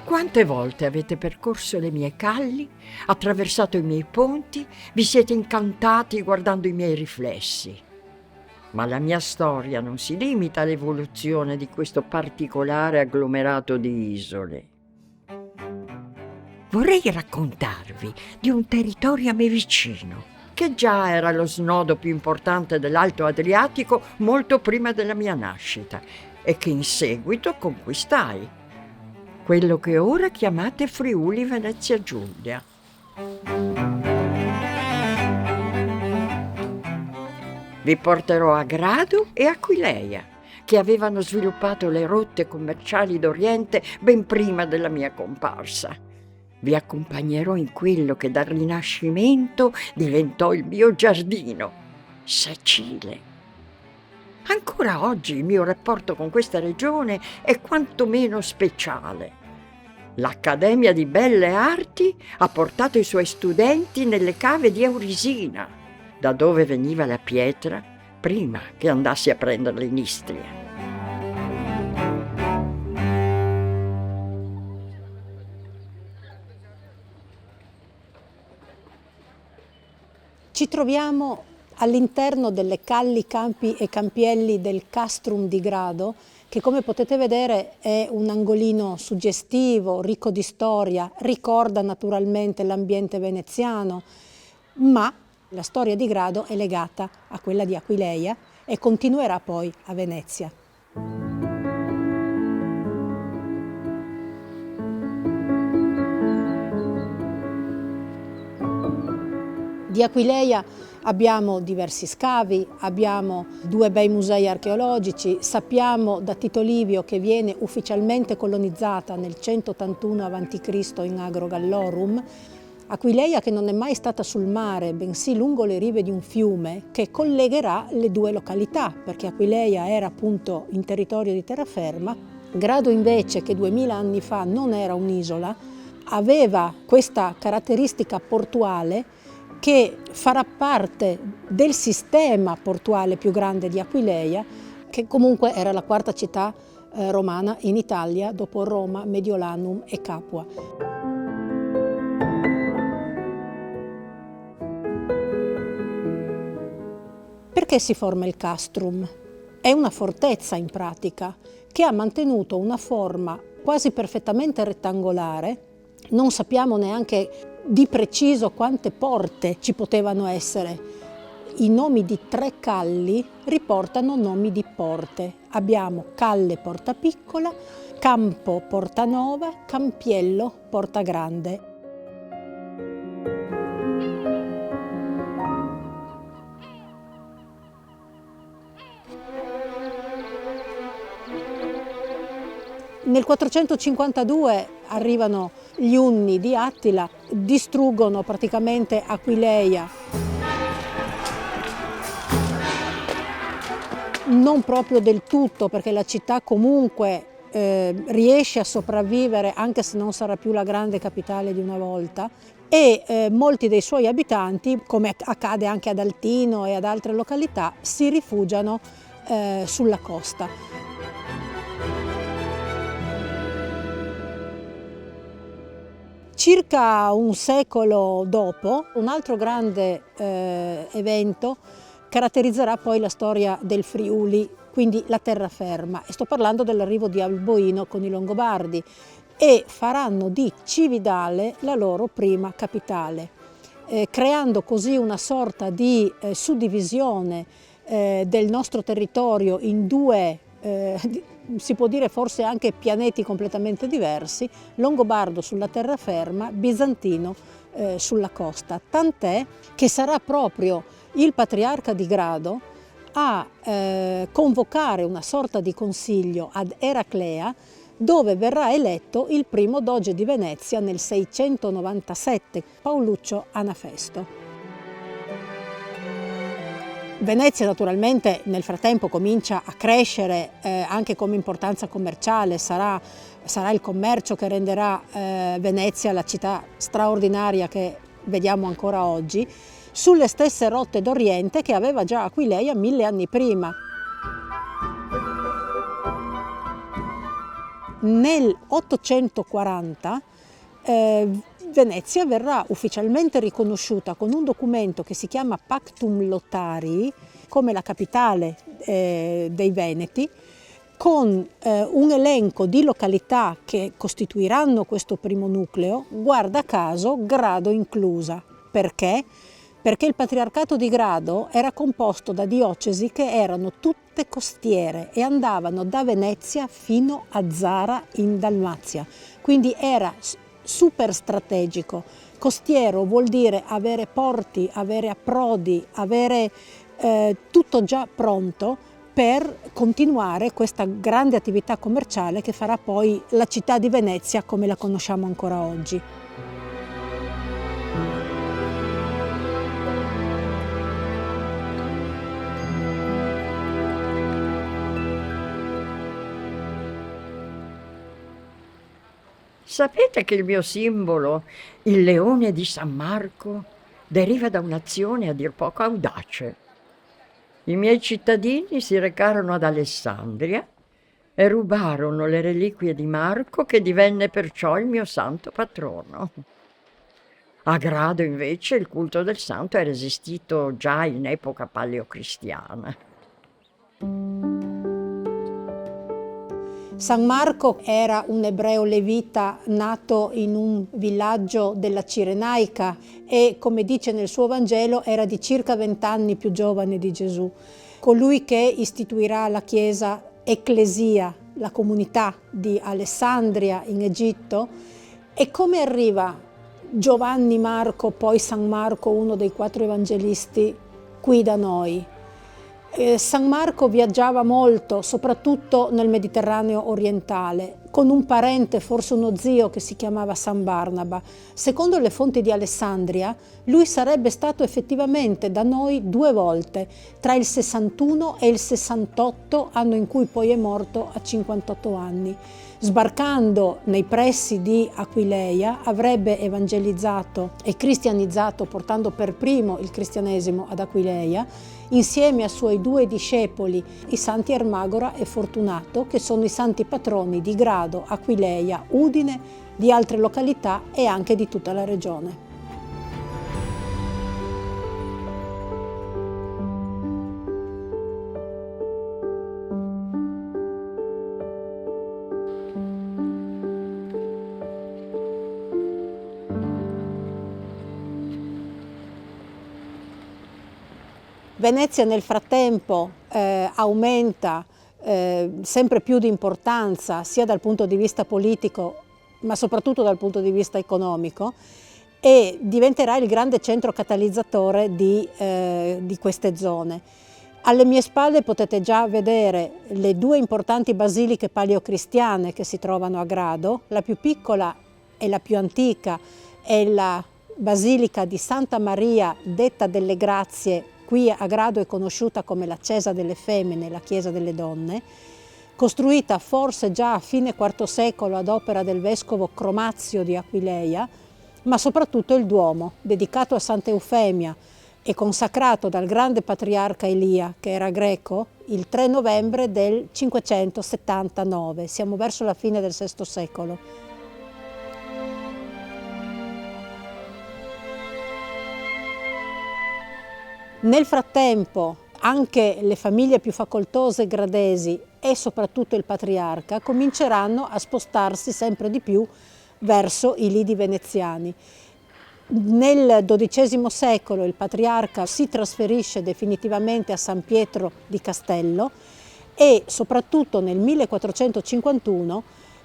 Quante volte avete percorso le mie calli, attraversato i miei ponti, vi siete incantati guardando i miei riflessi. Ma la mia storia non si limita all'evoluzione di questo particolare agglomerato di isole. Vorrei raccontarvi di un territorio a me vicino, che già era lo snodo più importante dell'Alto Adriatico molto prima della mia nascita e che in seguito conquistai. Quello che ora chiamate Friuli Venezia Giulia. Vi porterò a Grado e Aquileia, che avevano sviluppato le rotte commerciali d'Oriente ben prima della mia comparsa. Vi accompagnerò in quello che dal Rinascimento diventò il mio giardino, Sacile. Ancora oggi il mio rapporto con questa regione è quantomeno speciale. L'Accademia di Belle Arti ha portato i suoi studenti nelle cave di Aurisina, da dove veniva la pietra prima che andassi a prenderla in Istria. Ci troviamo all'interno delle calli, campi e campielli del Castrum di Grado, che come potete vedere è un angolino suggestivo, ricco di storia, ricorda naturalmente l'ambiente veneziano, ma la storia di Grado è legata a quella di Aquileia e continuerà poi a Venezia. Di Aquileia abbiamo diversi scavi, abbiamo 2 bei musei archeologici, sappiamo da Tito Livio che viene ufficialmente colonizzata nel 181 a.C. in Agro Gallorum. Aquileia che non è mai stata sul mare, bensì lungo le rive di un fiume che collegherà le 2 località, perché Aquileia era appunto in territorio di terraferma. Grado invece, che 2000 anni fa non era un'isola, aveva questa caratteristica portuale che farà parte del sistema portuale più grande di Aquileia, che comunque era la 4ª città romana in Italia dopo Roma, Mediolanum e Capua. Perché si forma il castrum? È una fortezza in pratica che ha mantenuto una forma quasi perfettamente rettangolare. Non sappiamo neanche di preciso quante porte ci potevano essere. I nomi di 3 calli riportano nomi di porte. Abbiamo Calle Porta Piccola, Campo Porta Nova, Campiello Porta Grande. Nel 452 arrivano gli Unni di Attila, distruggono praticamente Aquileia. Non proprio del tutto, perché la città comunque riesce a sopravvivere, anche se non sarà più la grande capitale di una volta, e molti dei suoi abitanti, come accade anche ad Altino e ad altre località, si rifugiano sulla costa. Circa un secolo dopo, un altro grande evento caratterizzerà poi la storia del Friuli, quindi la terraferma, e sto parlando dell'arrivo di Alboino con i Longobardi, e faranno di Cividale la loro prima capitale, creando così una sorta di suddivisione del nostro territorio in 2 si può dire forse anche pianeti completamente diversi, longobardo sulla terraferma, bizantino sulla costa, tant'è che sarà proprio il patriarca di Grado a convocare una sorta di consiglio ad Eraclea, dove verrà eletto il primo doge di Venezia nel 697, Paoluccio Anafesto. Venezia naturalmente nel frattempo comincia a crescere anche come importanza commerciale, sarà il commercio che renderà Venezia la città straordinaria che vediamo ancora oggi, sulle stesse rotte d'Oriente che aveva già Aquileia 1000 anni prima. Nel 840 Venezia verrà ufficialmente riconosciuta con un documento che si chiama Pactum Lotarii come la capitale dei Veneti, con un elenco di località che costituiranno questo primo nucleo, guarda caso Grado inclusa. Perché? Perché il Patriarcato di Grado era composto da diocesi che erano tutte costiere e andavano da Venezia fino a Zara in Dalmazia, quindi era super strategico. Costiero vuol dire avere porti, avere approdi, avere tutto già pronto per continuare questa grande attività commerciale che farà poi la città di Venezia come la conosciamo ancora oggi. Sapete che il mio simbolo, il leone di San Marco, deriva da un'azione a dir poco audace. I miei cittadini si recarono ad Alessandria e rubarono le reliquie di Marco, che divenne perciò il mio santo patrono. A Grado invece il culto del santo era esistito già in epoca paleocristiana. San Marco era un ebreo levita nato in un villaggio della Cirenaica e, come dice nel suo Vangelo, era di circa 20 anni più giovane di Gesù. Colui che istituirà la chiesa ecclesia, la comunità di Alessandria in Egitto. E come arriva Giovanni Marco, poi San Marco, uno dei 4 evangelisti, qui da noi? San Marco viaggiava molto, soprattutto nel Mediterraneo orientale, con un parente, forse uno zio, che si chiamava San Barnaba. Secondo le fonti di Alessandria, lui sarebbe stato effettivamente da noi 2 volte, tra il 61 e il 68, anno in cui poi è morto a 58 anni. Sbarcando nei pressi di Aquileia, avrebbe evangelizzato e cristianizzato, portando per primo il cristianesimo ad Aquileia, insieme ai suoi 2 discepoli, i santi Ermagora e Fortunato, che sono i santi patroni di Grado, Aquileia, Udine, di altre località e anche di tutta la regione. Venezia nel frattempo aumenta sempre più di importanza sia dal punto di vista politico ma soprattutto dal punto di vista economico e diventerà il grande centro catalizzatore di queste zone. Alle mie spalle potete già vedere le 2 importanti basiliche paleocristiane che si trovano a Grado. La più piccola e la più antica è la Basilica di Santa Maria detta delle Grazie. Qui a Grado è conosciuta come la Chiesa delle Femmine, la Chiesa delle Donne, costruita forse già a fine IV secolo ad opera del vescovo Cromazio di Aquileia, ma soprattutto il Duomo, dedicato a Santa Eufemia e consacrato dal grande patriarca Elia, che era greco, il 3 novembre del 579. Siamo verso la fine del VI secolo. Nel frattempo anche le famiglie più facoltose gradesi e soprattutto il patriarca cominceranno a spostarsi sempre di più verso i lidi veneziani. Nel XII secolo il patriarca si trasferisce definitivamente a San Pietro di Castello e soprattutto nel 1451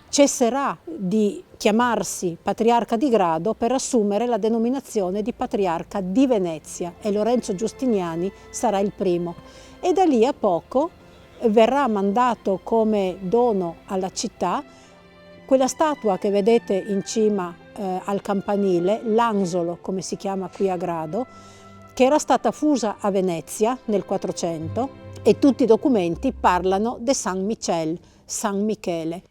cesserà di chiamarsi patriarca di Grado per assumere la denominazione di patriarca di Venezia e Lorenzo Giustiniani sarà il primo. E da lì a poco verrà mandato come dono alla città quella statua che vedete in cima al campanile, l'Anzolo come si chiama qui a Grado, che era stata fusa a Venezia nel 400 e tutti i documenti parlano di San Michele, San Michele.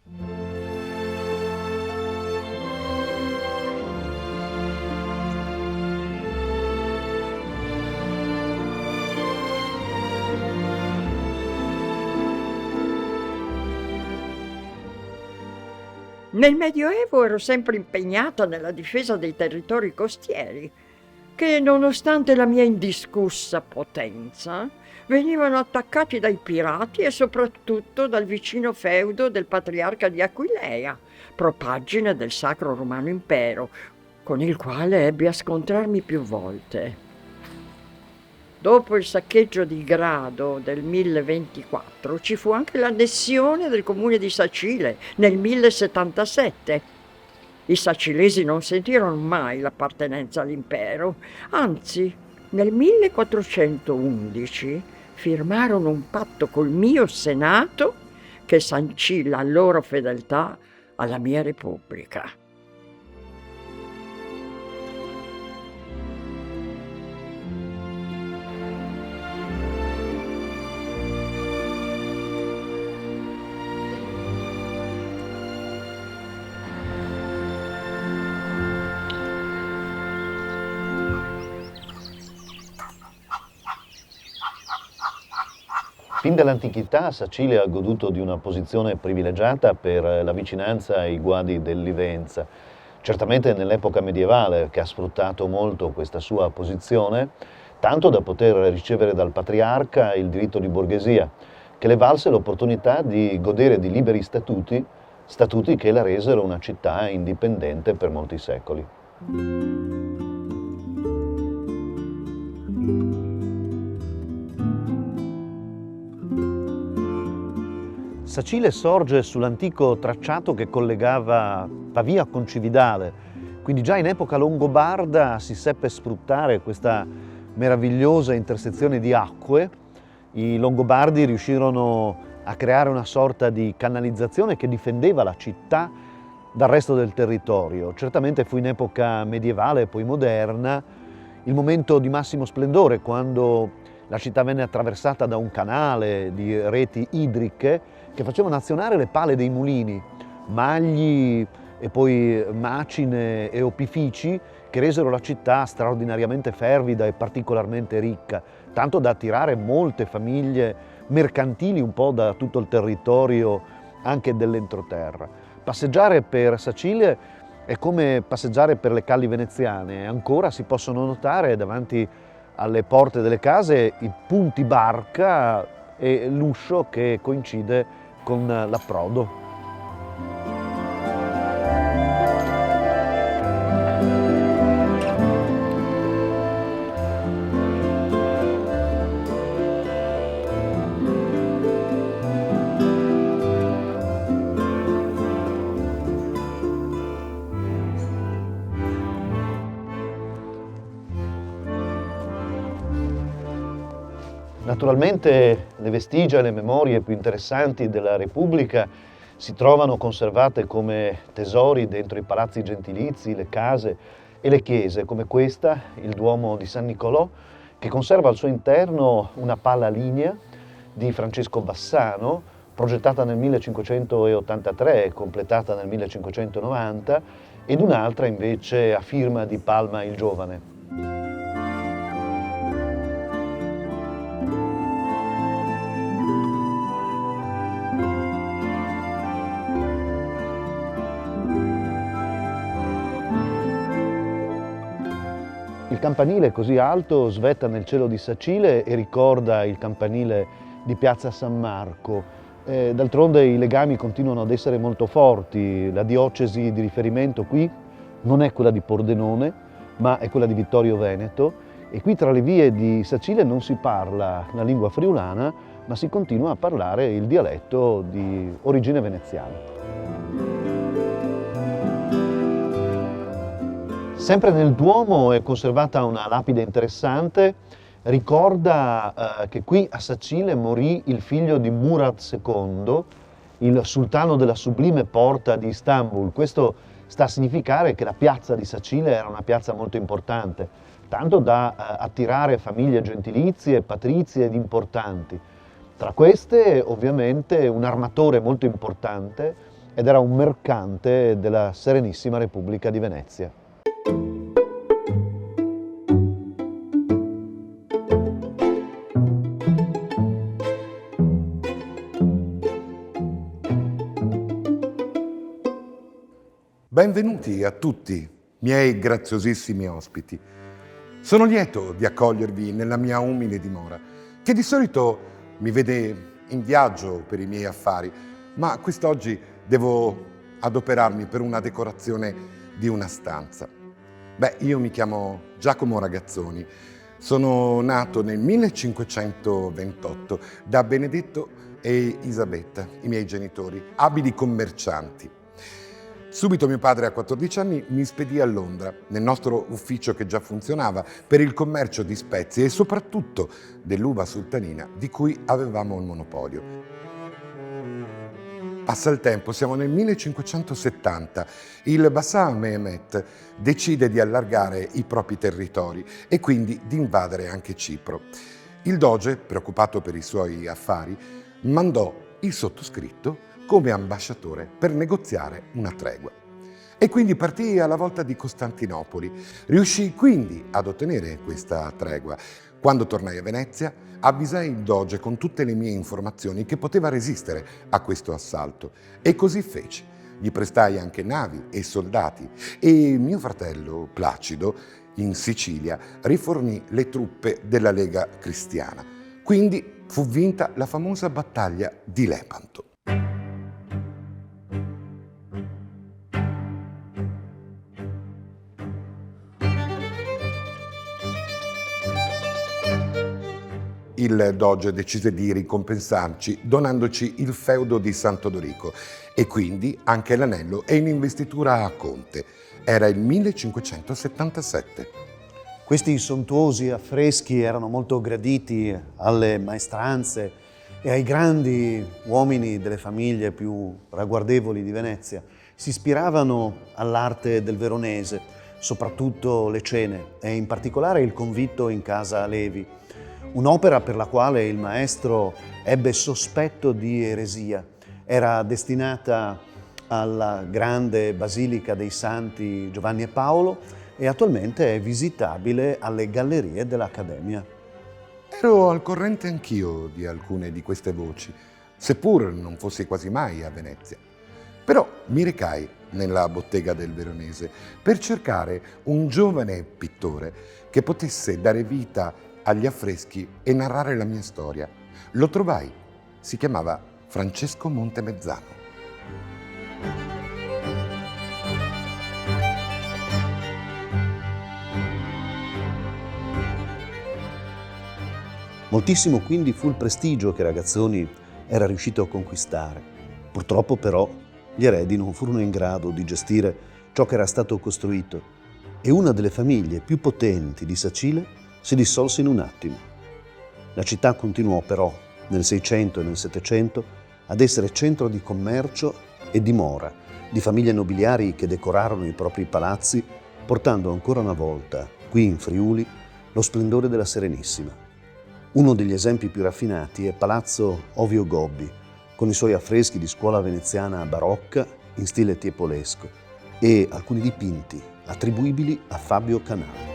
Nel Medioevo ero sempre impegnata nella difesa dei territori costieri, che nonostante la mia indiscussa potenza, venivano attaccati dai pirati e soprattutto dal vicino feudo del patriarca di Aquileia, propaggine del Sacro Romano Impero, con il quale ebbi a scontrarmi più volte. Dopo il saccheggio di Grado del 1024 ci fu anche l'annessione del comune di Sacile nel 1077. I sacilesi non sentirono mai l'appartenenza all'impero, anzi nel 1411 firmarono un patto col mio senato che sancì la loro fedeltà alla mia repubblica. Fin dall'antichità Sacile ha goduto di una posizione privilegiata per la vicinanza ai guadi del Livenza. Certamente nell'epoca medievale, che ha sfruttato molto questa sua posizione, tanto da poter ricevere dal patriarca il diritto di borghesia, che le valse l'opportunità di godere di liberi statuti che la resero una città indipendente per molti secoli. Sacile sorge sull'antico tracciato che collegava Pavia con Cividale, quindi già in epoca longobarda si seppe sfruttare questa meravigliosa intersezione di acque. I Longobardi riuscirono a creare una sorta di canalizzazione che difendeva la città dal resto del territorio. Certamente fu in epoca medievale e poi moderna il momento di massimo splendore, quando la città venne attraversata da un canale di reti idriche che facevano azionare le pale dei mulini, magli e poi macine e opifici che resero la città straordinariamente fervida e particolarmente ricca, tanto da attirare molte famiglie mercantili un po' da tutto il territorio anche dell'entroterra. Passeggiare per Sacile è come passeggiare per le calli veneziane, ancora si possono notare davanti alle porte delle case i punti barca e l'uscio che coincide con l'approdo. Naturalmente le vestigia e le memorie più interessanti della Repubblica si trovano conservate come tesori dentro i palazzi gentilizi, le case e le chiese, come questa, il Duomo di San Nicolò, che conserva al suo interno una pala lignea di Francesco Bassano, progettata nel 1583 e completata nel 1590, ed un'altra invece a firma di Palma il Giovane. Il campanile così alto svetta nel cielo di Sacile e ricorda il campanile di Piazza San Marco. D'altronde i legami continuano ad essere molto forti. La diocesi di riferimento qui non è quella di Pordenone, ma è quella di Vittorio Veneto, e qui tra le vie di Sacile non si parla la lingua friulana, ma si continua a parlare il dialetto di origine veneziana. Sempre nel Duomo è conservata una lapide interessante, ricorda che qui a Sacile morì il figlio di Murad II, il sultano della sublime porta di Istanbul. Questo sta a significare che la piazza di Sacile era una piazza molto importante, tanto da attirare famiglie gentilizie, patrizie ed importanti. Tra queste ovviamente un armatore molto importante ed era un mercante della Serenissima Repubblica di Venezia. Benvenuti a tutti, miei graziosissimi ospiti. Sono lieto di accogliervi nella mia umile dimora, che di solito mi vede in viaggio per i miei affari, ma quest'oggi devo adoperarmi per una decorazione di una stanza. Io mi chiamo Giacomo Ragazzoni, sono nato nel 1528 da Benedetto e Isabetta, i miei genitori, abili commercianti. Subito mio padre a 14 anni mi spedì a Londra, nel nostro ufficio che già funzionava, per il commercio di spezie e soprattutto dell'uva sultanina di cui avevamo il monopolio. Passa il tempo, siamo nel 1570, il Bassa Mehmet decide di allargare i propri territori e quindi di invadere anche Cipro. Il doge, preoccupato per i suoi affari, mandò il sottoscritto come ambasciatore per negoziare una tregua. E quindi partì alla volta di Costantinopoli. Riuscì quindi ad ottenere questa tregua. Quando tornai a Venezia, avvisai il doge con tutte le mie informazioni che poteva resistere a questo assalto. E così feci. Gli prestai anche navi e soldati e mio fratello Placido, in Sicilia, rifornì le truppe della Lega Cristiana. Quindi fu vinta la famosa battaglia di Lepanto. Il doge decise di ricompensarci donandoci il feudo di Santo Dorico e quindi anche l'anello e un'investitura a conte. Era il 1577. Questi sontuosi affreschi erano molto graditi alle maestranze e ai grandi uomini delle famiglie più ragguardevoli di Venezia. Si ispiravano all'arte del veronese, soprattutto le cene e in particolare il convitto in casa Levi. Un'opera per la quale il maestro ebbe sospetto di eresia. Era destinata alla grande Basilica dei Santi Giovanni e Paolo e attualmente è visitabile alle gallerie dell'Accademia. Ero al corrente anch'io di alcune di queste voci, seppur non fossi quasi mai a Venezia. Però mi recai nella bottega del Veronese per cercare un giovane pittore che potesse dare vita agli affreschi e narrare la mia storia. Lo trovai. Si chiamava Francesco Montemezzano. Moltissimo quindi fu il prestigio che Ragazzoni era riuscito a conquistare. Purtroppo però gli eredi non furono in grado di gestire ciò che era stato costruito e una delle famiglie più potenti di Sacile si dissolse in un attimo. La città continuò però nel 600 e nel 700 ad essere centro di commercio e dimora di famiglie nobiliari che decorarono i propri palazzi, portando ancora una volta, qui in Friuli, lo splendore della Serenissima. Uno degli esempi più raffinati è Palazzo Ovio Gobbi, con i suoi affreschi di scuola veneziana barocca in stile tiepolesco e alcuni dipinti attribuibili a Fabio Canal.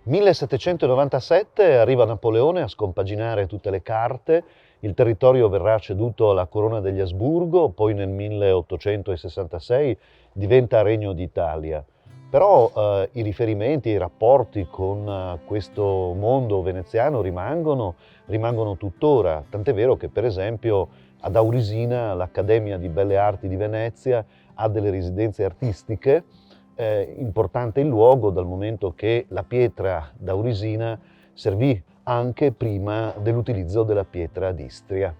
1797 arriva Napoleone a scompaginare tutte le carte, il territorio verrà ceduto alla corona degli Asburgo, poi nel 1866 diventa Regno d'Italia. Però i riferimenti, i rapporti con questo mondo veneziano rimangono tuttora, tant'è vero che per esempio ad Aurisina l'Accademia di Belle Arti di Venezia ha delle residenze artistiche. Importante il luogo dal momento che la pietra d'Aurisina servì anche prima dell'utilizzo della pietra d'Istria.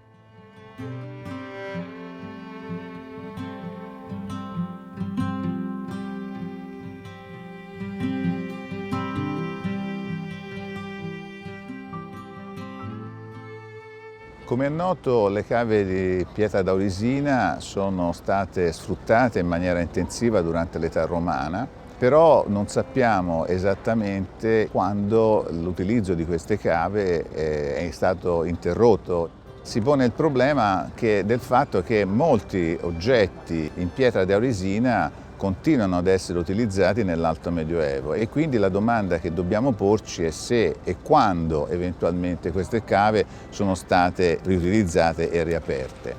Come è noto, le cave di pietra d'Aurisina sono state sfruttate in maniera intensiva durante l'età romana, però non sappiamo esattamente quando l'utilizzo di queste cave è stato interrotto. Si pone il problema del fatto che molti oggetti in pietra d'Aurisina continuano ad essere utilizzati nell'Alto Medioevo e quindi la domanda che dobbiamo porci è se e quando eventualmente queste cave sono state riutilizzate e riaperte.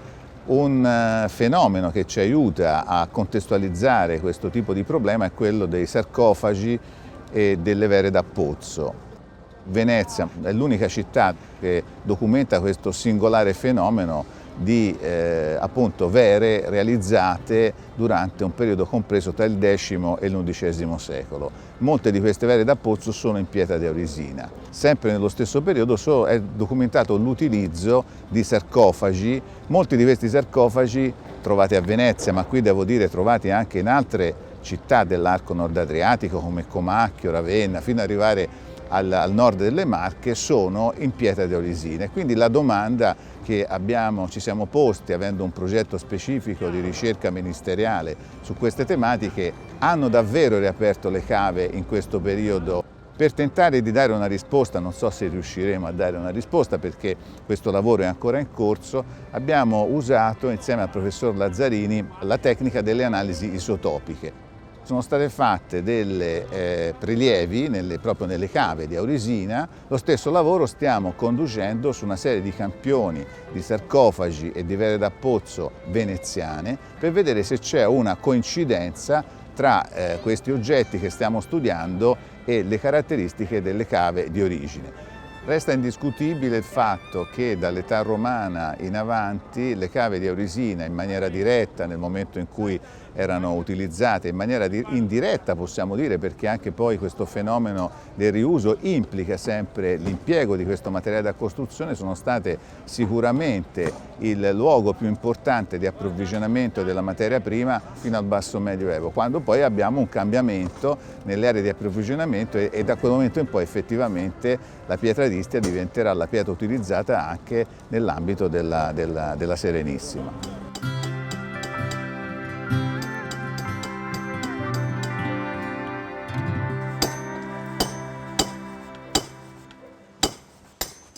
Un fenomeno che ci aiuta a contestualizzare questo tipo di problema è quello dei sarcofagi e delle vere da pozzo. Venezia è l'unica città che documenta questo singolare fenomeno di appunto vere realizzate durante un periodo compreso tra il X e l'XI secolo. Molte di queste vere da pozzo sono in pietra d'Aurisina. Sempre nello stesso periodo è documentato l'utilizzo di sarcofagi. Molti di questi sarcofagi trovati a Venezia, ma qui devo dire trovati anche in altre città dell'arco nord adriatico come Comacchio, Ravenna, fino ad arrivare al nord delle Marche, sono in pietra d'Aurisina. Quindi la domanda che ci siamo posti, avendo un progetto specifico di ricerca ministeriale su queste tematiche, hanno davvero riaperto le cave in questo periodo? Per tentare di dare una risposta, non so se riusciremo a dare una risposta perché questo lavoro è ancora in corso, abbiamo usato insieme al professor Lazzarini la tecnica delle analisi isotopiche. Sono state fatte delle prelievi proprio nelle cave di Aurisina. Lo stesso lavoro stiamo conducendo su una serie di campioni di sarcofagi e di vere da pozzo veneziane per vedere se c'è una coincidenza tra questi oggetti che stiamo studiando e le caratteristiche delle cave di origine. Resta indiscutibile il fatto che dall'età romana in avanti le cave di Aurisina in maniera diretta, nel momento in cui erano utilizzate, in maniera indiretta possiamo dire, perché anche poi questo fenomeno del riuso implica sempre l'impiego di questo materiale da costruzione, sono state sicuramente il luogo più importante di approvvigionamento della materia prima fino al basso medioevo, quando poi abbiamo un cambiamento nelle aree di approvvigionamento e da quel momento in poi effettivamente la pietra d'Istria diventerà la pietra utilizzata anche nell'ambito della Serenissima.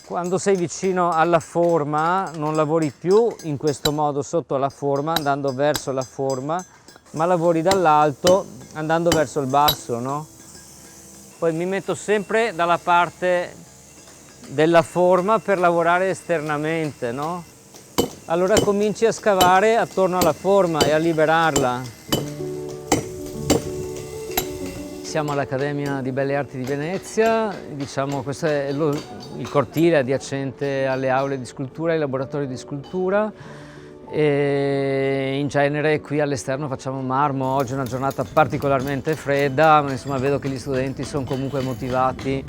Quando sei vicino alla forma non lavori più in questo modo sotto la forma, andando verso la forma, ma lavori dall'alto andando verso il basso, no? Poi mi metto sempre dalla parte della forma per lavorare esternamente, no? Allora cominci a scavare attorno alla forma e a liberarla. Siamo all'Accademia di Belle Arti di Venezia, diciamo questo è il cortile adiacente alle aule di scultura e ai laboratori di scultura e in genere qui all'esterno facciamo marmo. Oggi è una giornata particolarmente fredda, ma insomma vedo che gli studenti sono comunque motivati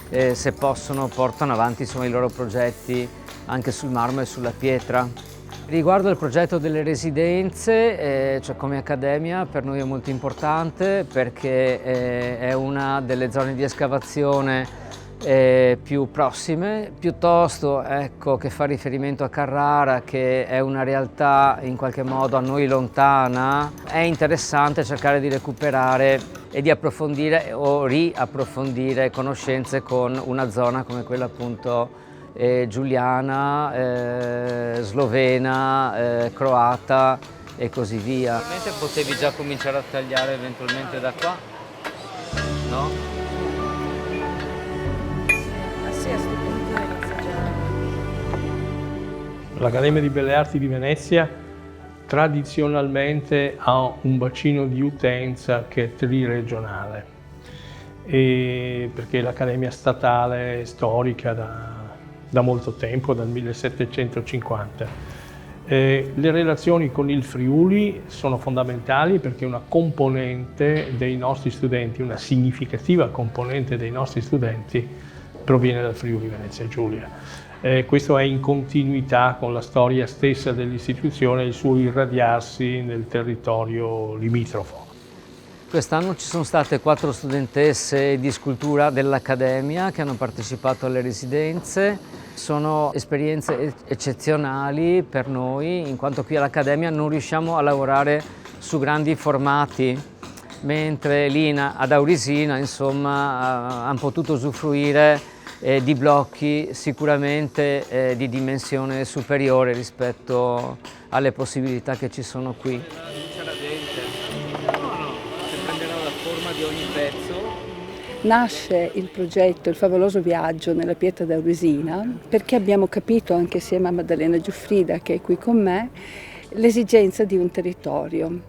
e se possono portano avanti insomma, i loro progetti anche sul marmo e sulla pietra. Riguardo al progetto delle residenze, cioè come accademia per noi è molto importante perché è una delle zone di escavazione più prossime, piuttosto ecco, che fa riferimento a Carrara, che è una realtà in qualche modo a noi lontana. È interessante cercare di recuperare e di approfondire o riapprofondire conoscenze con una zona come quella appunto giuliana, slovena, croata e così via. Ovviamente potevi già cominciare a tagliare eventualmente da qua, no? Sì, a sto punto inizia già. L'Accademia di Belle Arti di Venezia tradizionalmente ha un bacino di utenza che è triregionale, perché l'Accademia statale è storica da molto tempo, dal 1750. Le relazioni con il Friuli sono fondamentali perché una componente dei nostri studenti, una significativa componente dei nostri studenti proviene dal Friuli Venezia Giulia. Questo è in continuità con la storia stessa dell'istituzione e il suo irradiarsi nel territorio limitrofo. Quest'anno ci sono state 4 studentesse di scultura dell'Accademia che hanno partecipato alle residenze. Sono esperienze eccezionali per noi, in quanto qui all'Accademia non riusciamo a lavorare su grandi formati, mentre lì ad Aurisina, insomma, hanno potuto usufruire di blocchi sicuramente di dimensione superiore rispetto alle possibilità che ci sono qui. Di ogni pezzo. Nasce il progetto Il favoloso viaggio nella pietra d'Aurisina perché abbiamo capito, anche insieme a Maddalena Giuffrida che è qui con me, l'esigenza di un territorio,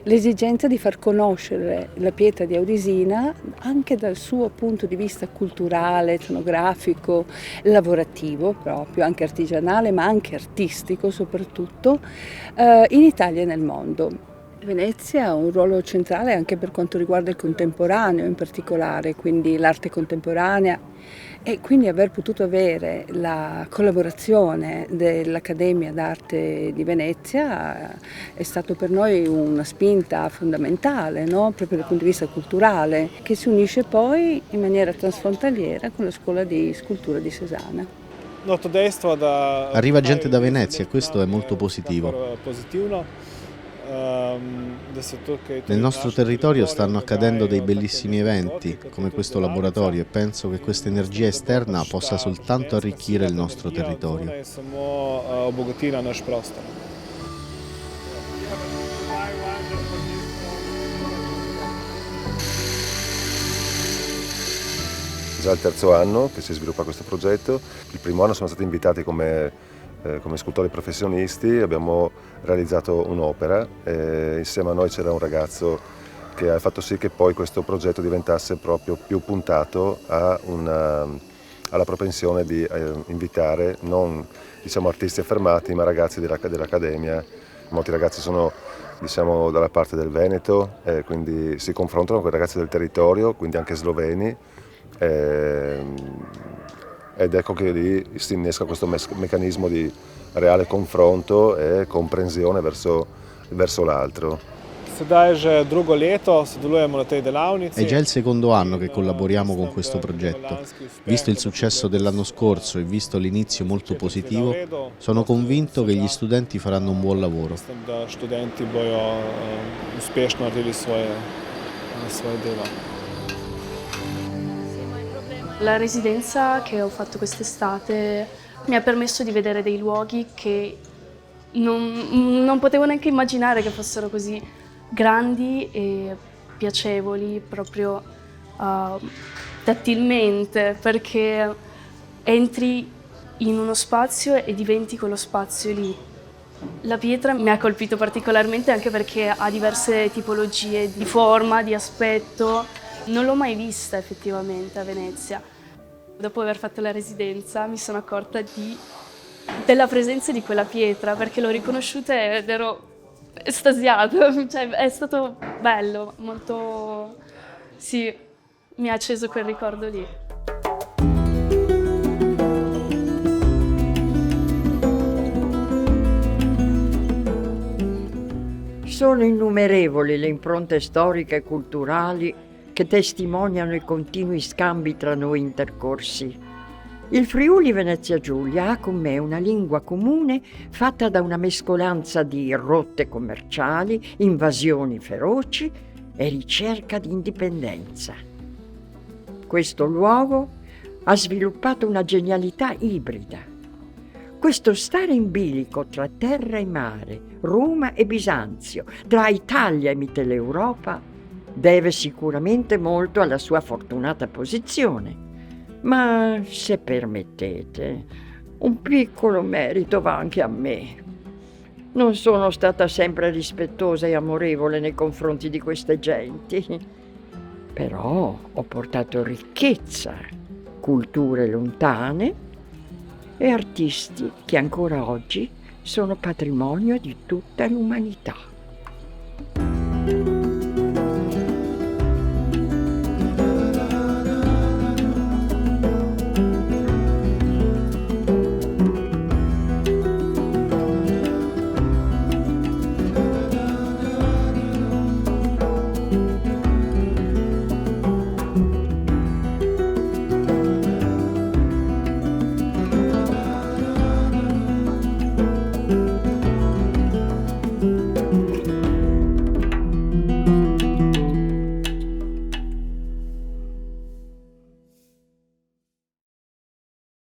l'esigenza di far conoscere la pietra di Aurisina anche dal suo punto di vista culturale, etnografico, lavorativo proprio, anche artigianale ma anche artistico soprattutto, in Italia e nel mondo. Venezia ha un ruolo centrale anche per quanto riguarda il contemporaneo in particolare, quindi l'arte contemporanea, e quindi aver potuto avere la collaborazione dell'Accademia d'Arte di Venezia è stato per noi una spinta fondamentale, no? Proprio dal punto di vista culturale, che si unisce poi in maniera transfrontaliera con la Scuola di Scultura di Cesana. Arriva gente da Venezia e questo è molto positivo. Nel nostro territorio stanno accadendo dei bellissimi eventi come questo laboratorio e penso che questa energia esterna possa soltanto arricchire il nostro territorio. Già il terzo anno che si sviluppa questo progetto, il primo anno siamo stati invitati come scultori professionisti, abbiamo realizzato un'opera e insieme a noi c'era un ragazzo che ha fatto sì che poi questo progetto diventasse proprio più puntato alla propensione di invitare non artisti affermati ma ragazzi dell'Accademia. Molti ragazzi sono dalla parte del Veneto, quindi si confrontano con i ragazzi del territorio, quindi anche sloveni. Ed ecco che lì si innesca questo meccanismo di reale confronto e comprensione verso l'altro. È già il secondo anno che collaboriamo con questo progetto. Visto il successo dell'anno scorso e visto l'inizio molto positivo, sono convinto che gli studenti faranno un buon lavoro. La residenza che ho fatto quest'estate mi ha permesso di vedere dei luoghi che non potevo neanche immaginare che fossero così grandi e piacevoli proprio tattilmente, perché entri in uno spazio e diventi quello spazio lì. La pietra mi ha colpito particolarmente anche perché ha diverse tipologie di forma, di aspetto. Non l'ho mai vista effettivamente a Venezia. Dopo aver fatto la residenza mi sono accorta della presenza di quella pietra perché l'ho riconosciuta ed ero estasiata. Cioè, è stato bello, molto... Sì, mi ha acceso quel ricordo lì. Sono innumerevoli le impronte storiche e culturali che testimoniano i continui scambi tra noi intercorsi. Il Friuli Venezia Giulia ha con me una lingua comune fatta da una mescolanza di rotte commerciali, invasioni feroci e ricerca di indipendenza. Questo luogo ha sviluppato una genialità ibrida. Questo stare in bilico tra terra e mare, Roma e Bisanzio, tra Italia e Mitteleuropa, deve sicuramente molto alla sua fortunata posizione. Ma, se permettete, un piccolo merito va anche a me. Non sono stata sempre rispettosa e amorevole nei confronti di queste genti, però ho portato ricchezza, culture lontane e artisti che ancora oggi sono patrimonio di tutta l'umanità.